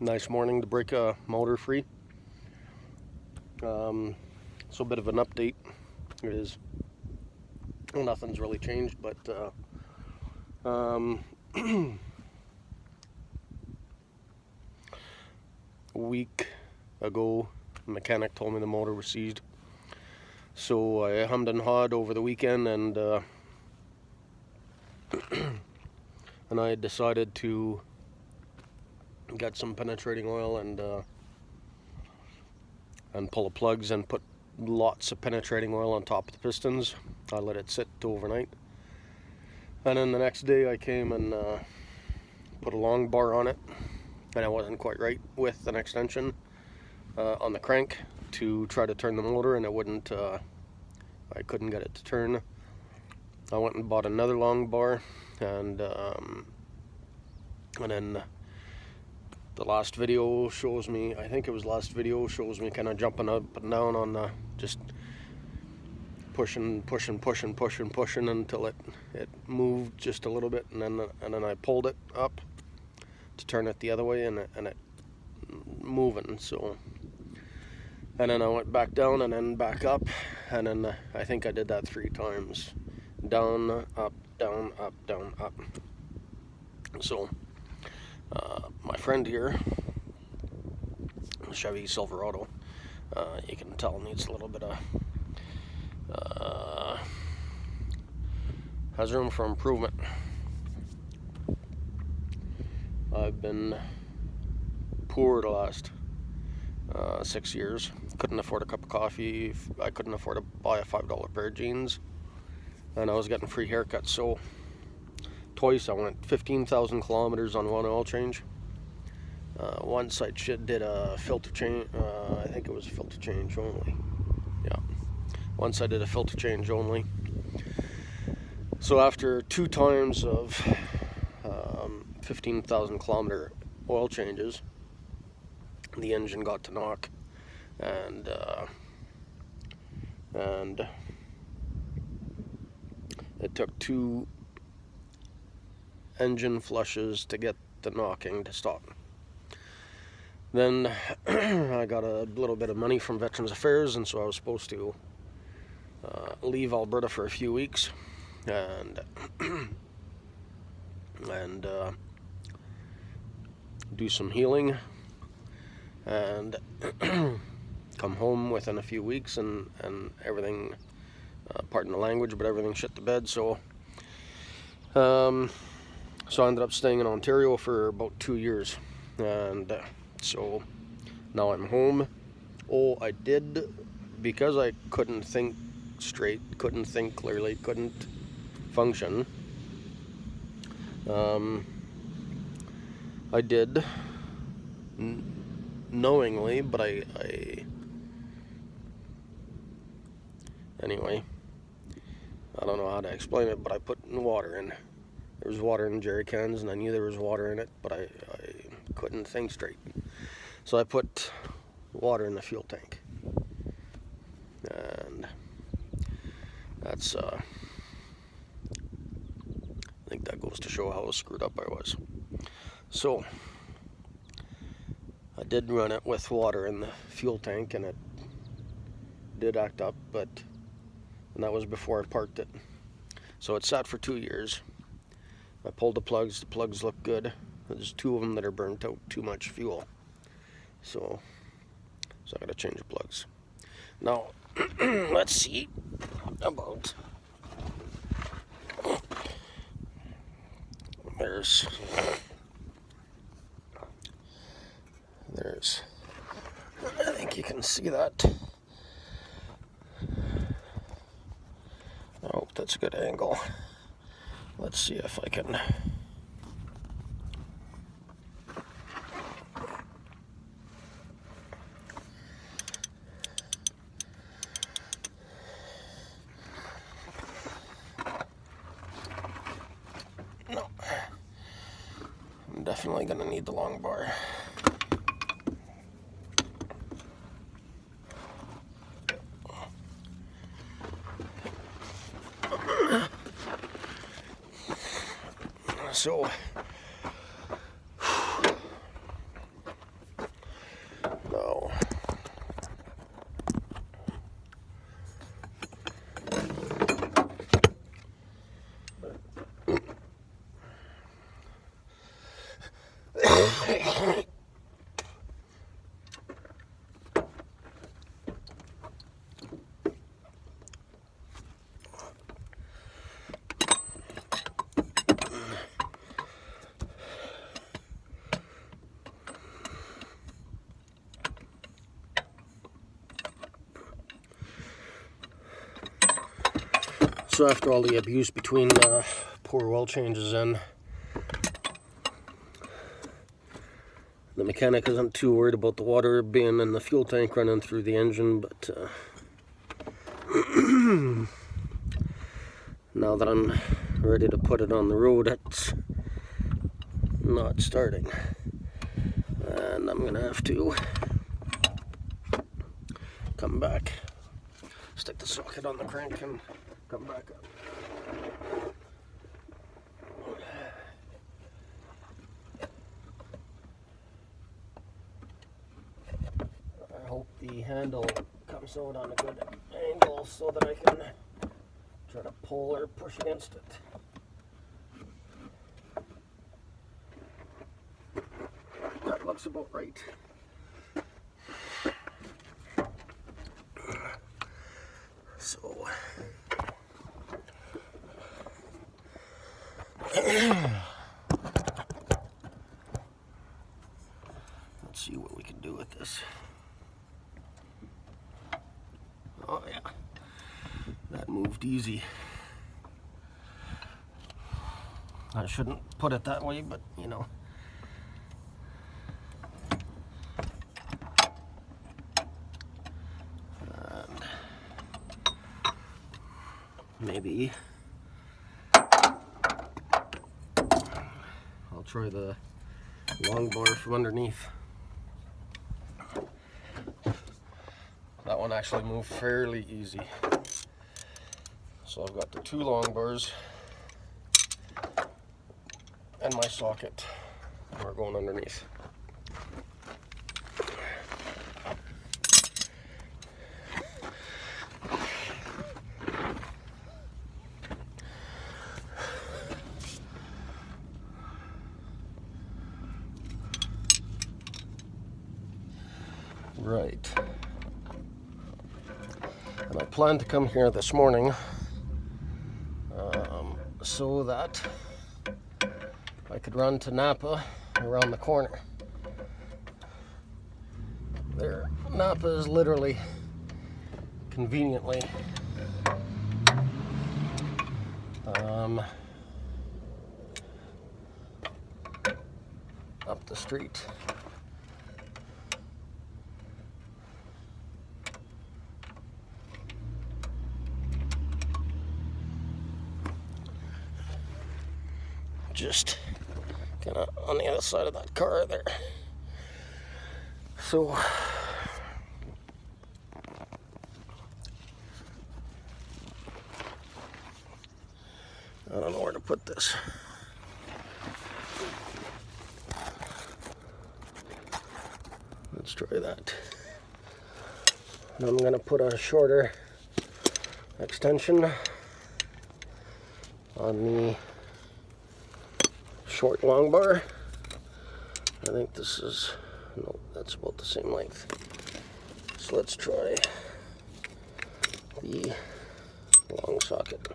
Nice morning to break a motor free. So a bit of an update. It is, well, nothing's really changed, but a week ago, the mechanic told me the motor was seized. So I hummed and hawed over the weekend, and I decided to get some penetrating oil and pull the plugs and put lots of penetrating oil on top of the pistons. I let it sit overnight, and then the next day I came and put a long bar on it, and I wasn't quite right with an extension on the crank to try to turn the motor, and it wouldn't. I couldn't get it to turn. I went and bought another long bar, and then the last video shows me, I think it was last video, shows me kind of jumping up and down on just pushing until it moved just a little bit, and then I pulled it up to turn it the other way, and it moving. So, and then I went back down and then back up, and then I think I did that 3 times. Down, up, down, up, down, up. So my friend here, Chevy Silverado, you can tell needs a little bit of has room for improvement. I've been poor the last 6 years. Couldn't afford a cup of coffee. I couldn't afford to buy a $5 pair of jeans, and I was getting free haircuts. So twice I went 15,000 kilometers on one oil change. Once I did a filter change. I think it was a filter change only. Yeah. Once I did a filter change only. So after 2 times of 15,000 kilometer oil changes, the engine got to knock, and it took 2 engine flushes to get the knocking to stop. Then I got a little bit of money from Veterans Affairs, and so I was supposed to leave Alberta for a few weeks and do some healing and come home within a few weeks, and everything, pardon the language, but everything shit the bed. So I ended up staying in Ontario for about 2 years, and so now I'm home. I did, because I couldn't think straight, couldn't think clearly, couldn't function. I did knowingly, but I anyway, I don't know how to explain it, but I put water in. There was water in jerry cans, and I knew there was water in it, but I couldn't think straight. So I put water in the fuel tank, and that's I think that goes to show how screwed up I was. So I did run it with water in the fuel tank, and it did act up, and that was before I parked it. So it sat for 2 years. I pulled the plugs look good. There's 2 of them that are burnt out too much fuel. So I gotta change the plugs. Now, let's see about, there's, I think you can see that. I hope that's a good angle. Let's see if I can. No. I'm definitely gonna need the long bar. So So after all the abuse between poor oil changes in, the mechanic isn't too worried about the water being in the fuel tank running through the engine, but now that I'm ready to put it on the road, it's not starting. And I'm gonna have to come back, stick the socket on the crank and come back up. I hope the handle comes out on a good angle so that I can try to pull or push against it. That looks about right. So let's see what we can do with this. Oh yeah, that moved easy. I shouldn't put it that way, but you know. And maybe I'll try the long bar from underneath. That one actually moved fairly easy. So I've got the two long bars and my socket. We're going underneath. Right. And I plan to come here this morning so that I could run to Napa around the corner. There, Napa is literally, conveniently, up the street. Just kind of on the other side of that car there. So I don't know where to put this. Let's try that. And I'm going to put a shorter extension on the short long bar. I think this is, no, that's about the same length. So let's try the long socket.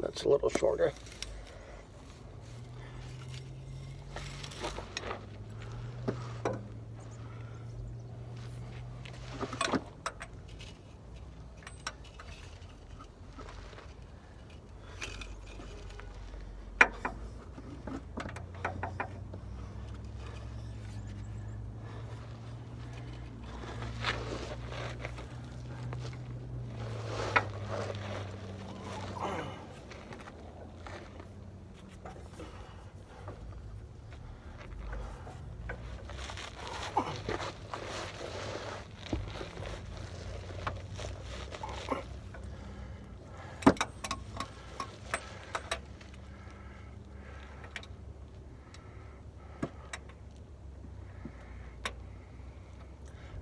That's a little shorter.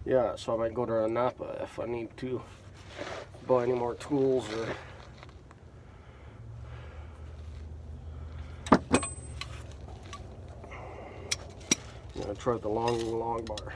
Yeah, so I might go to Napa if I need to buy any more tools or I'm gonna try the long bar.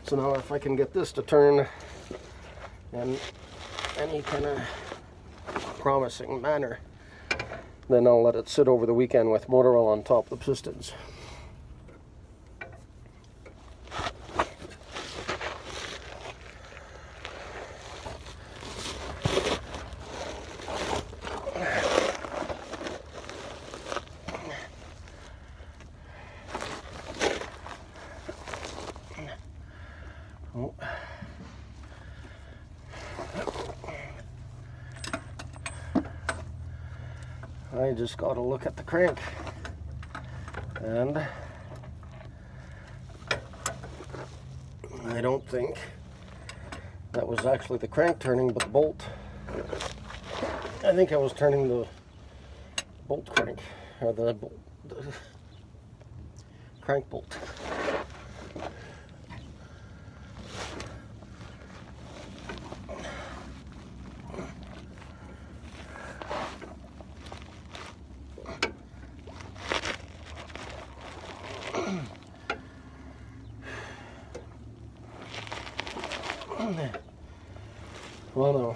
So now if I can get this to turn in any kind of promising manner, then I'll let it sit over the weekend with motor oil on top of the pistons. Oh. I just got to look at the crank, and I don't think that was actually the crank turning, but the bolt. I think I was turning the bolt crank, or the crank bolt. Well, no.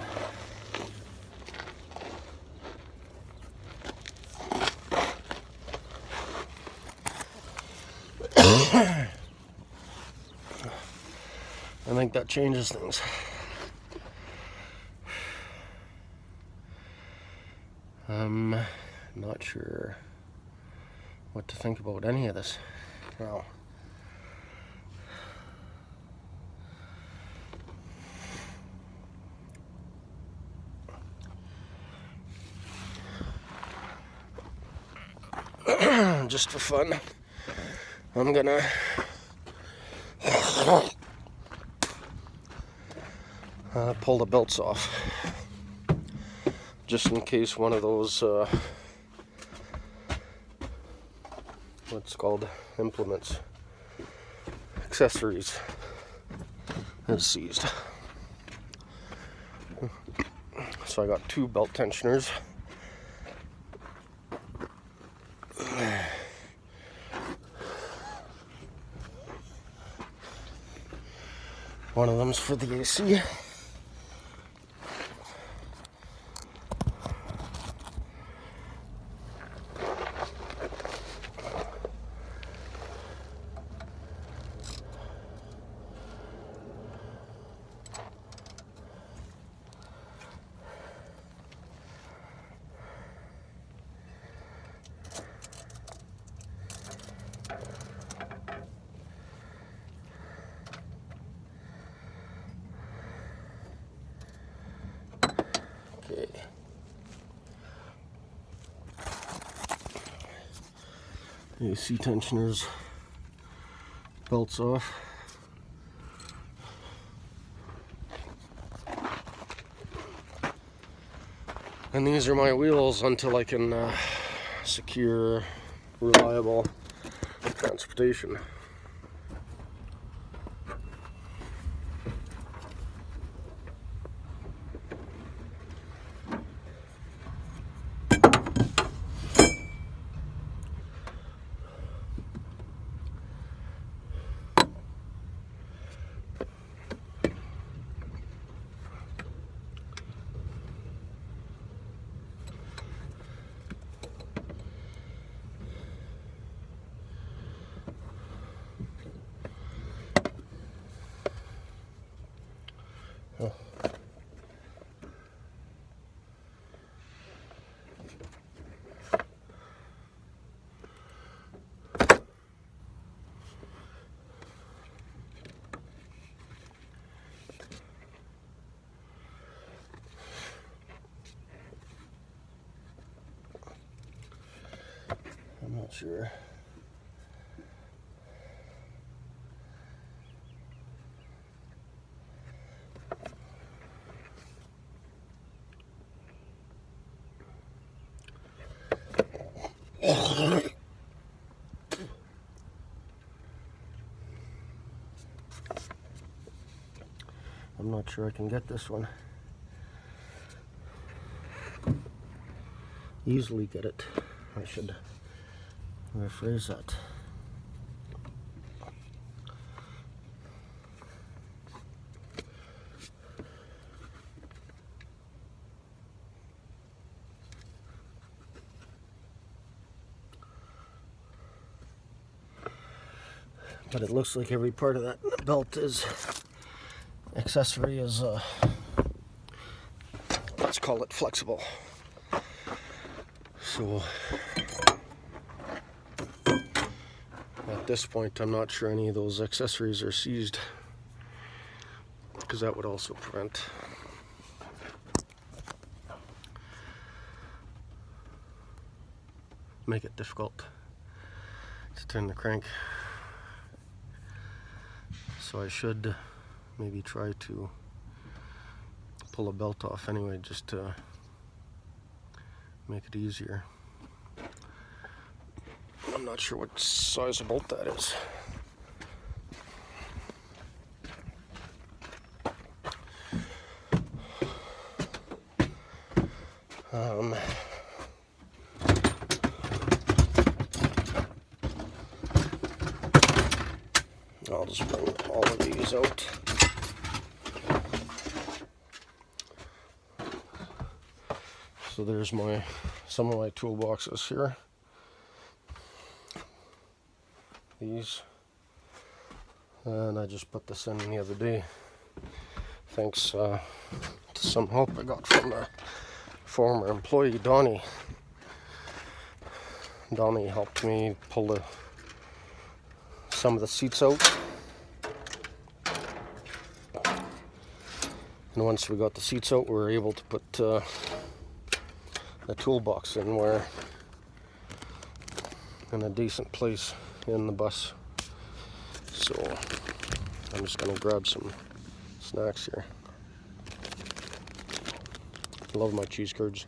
I think that changes things. I'm not sure what to think about any of this now. Just for fun, I'm gonna pull the belts off, just in case one of those what's called implements, accessories, is seized. So I got 2 belt tensioners. One of them's for the AC. Okay. AC tensioners, belts off. And these are my wheels until I can secure reliable transportation. Oh. I'm not sure. I'm not sure I can get this one. Easily get it. I should rephrase that. But it looks like every part of that belt is accessory is let's call it flexible. So at this point I'm not sure any of those accessories are seized, because that would also make it difficult to turn the crank. So I should maybe try to pull a belt off anyway, just to make it easier. I'm not sure what size of bolt that is. I'll just bring all of these out. So there's some of my toolboxes here. These, and I just put this in the other day, thanks to some help I got from a former employee, Donnie. Donnie helped me pull some of the seats out, and once we got the seats out, we were able to put the toolbox in a decent place in the bus. So I'm just gonna grab some snacks here. I love my cheese curds.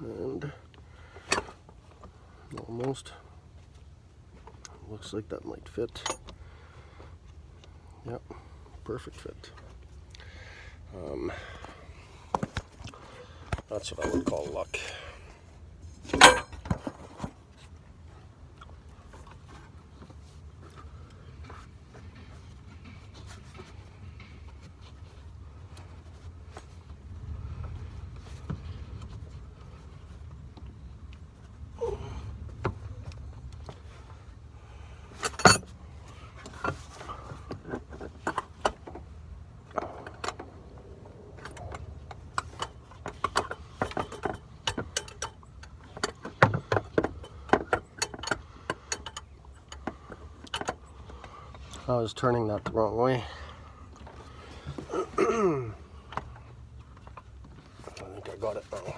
And almost looks like that might fit. Yep, perfect fit. That's what I would call luck. I was turning that the wrong way. I think I got it now.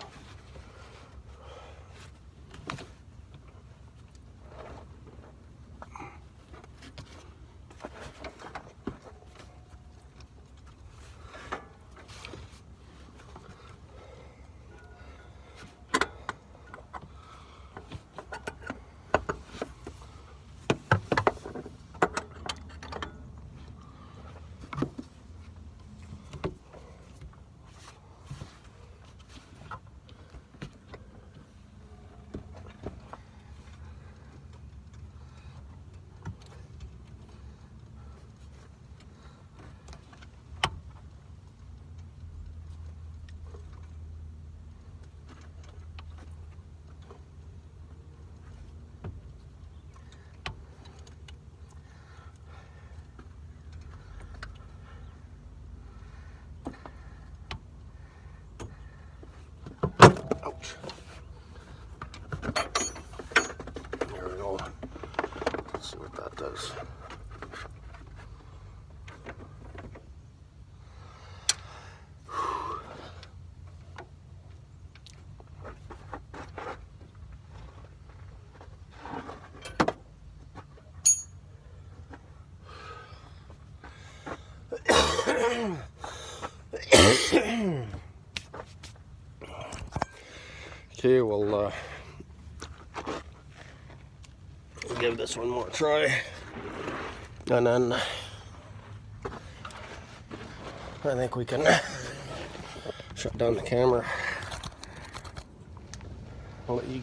Ouch. There we go. Let's see what that does. Okay, we'll give this one more try, and then I think we can shut down the camera. I'll let you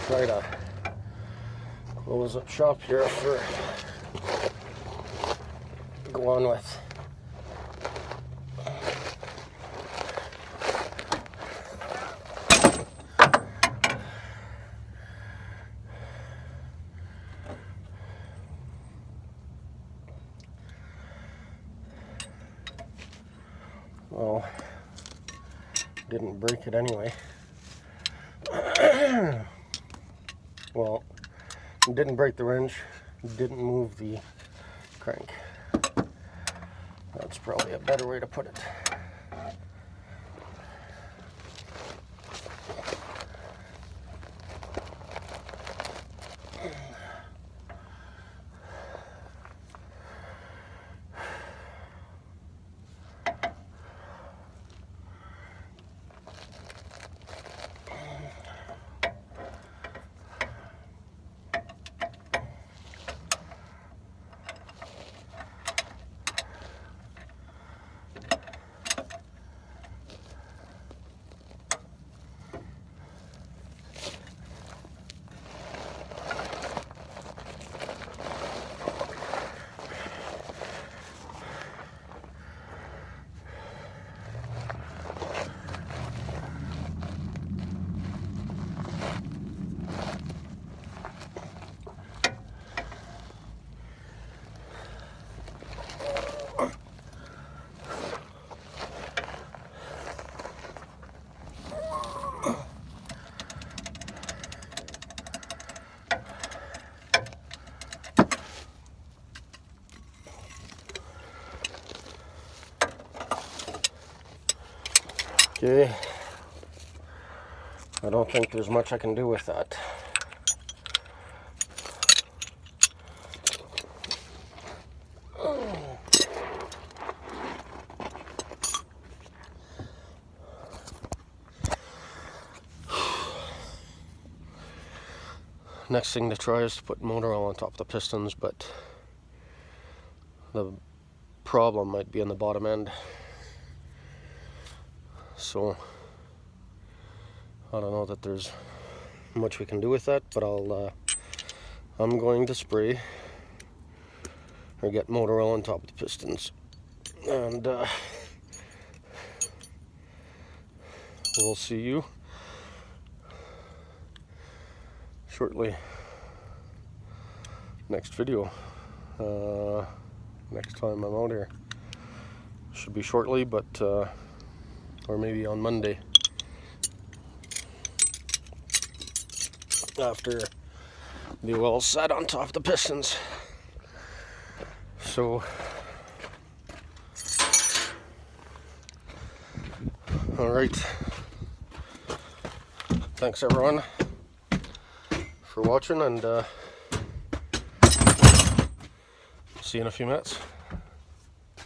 try to close up shop here for go on with. Well, didn't break it anyway. Well, didn't break the wrench, didn't move the crank. That's probably a better way to put it. Okay, I don't think there's much I can do with that. Next thing to try is to put motor oil on top of the pistons, but the problem might be in the bottom end. So I don't know that there's much we can do with that, but I'm going to spray or get motor oil on top of the pistons, and we'll see you shortly. Next video, next time I'm out here. Should be shortly, but or maybe on Monday, after the oil's set on top of the pistons. So, alright, thanks everyone for watching, and see you in a few minutes.